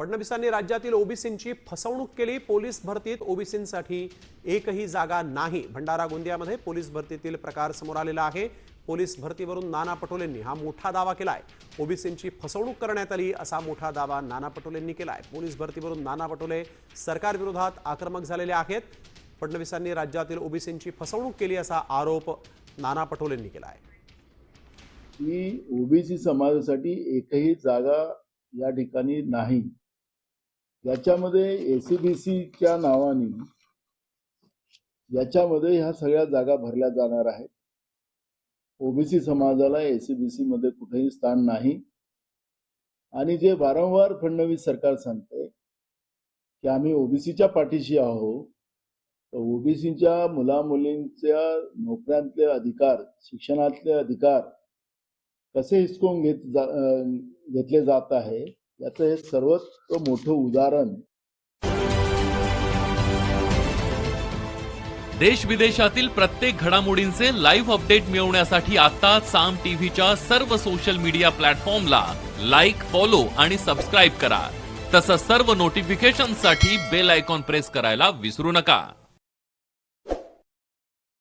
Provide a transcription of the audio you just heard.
फडणवीसांनी राज्यातील ओबीसींची फसवणूक केली। पोलीस भरतीत ओबीसींसाठी एकही जागा नाही। भंडारा गोंदियामध्ये पोलीस भरतीतील प्रकार समोर आलेला आहे। पोलीस भरतीवरून नाना पटोलेंनी हा मोठा दावा केलाय। ओबीसींची फसवणूक करण्यात आली असा मोठा दावा नाना पटोलेंनी केलाय। पोलीस भरतीवरून नाना पटोले सरकार विरोधात आक्रमक झालेले आहेत। फडणवीसांनी राज्यातील ओबीसींची फसवणूक केली असा आरोप नाना पटोलेंनी केलाय। की ओबीसी समाजासाठी एकही जागा या ठिकाणी नाही। याच्यामध्ये एसीबीसीच्या नावाने याच्यामध्ये ह्या सगळ्या जागा भरल्या जाणार आहेत। ओबीसी समाजाला एसीबीसी मध्ये कुठेही स्थान नाही। आणि जे वारंवार फडणवीस सरकार सांगते की आम्ही ओबीसीच्या पाठीशी आहोत, तर ओबीसीच्या मुला-मुलींच्या नोकऱ्यांतले अधिकार, शिक्षणातले अधिकार कसे हिसकावून घेतले जात आहे याचं हे सर्वात मोठं उदाहरण। देश विदेशातील प्रत्येक घडामोडींचे लाईव्ह अपडेट मिळवण्यासाठी आता साम टीव्हीच्या सर्व सोशल मीडिया प्लॅटफॉर्मला लाईक, फॉलो आणि सबस्क्राईब करा। तसंच सर्व नोटिफिकेशनसाठी बेल आयकॉन प्रेस करायला विसरू नका।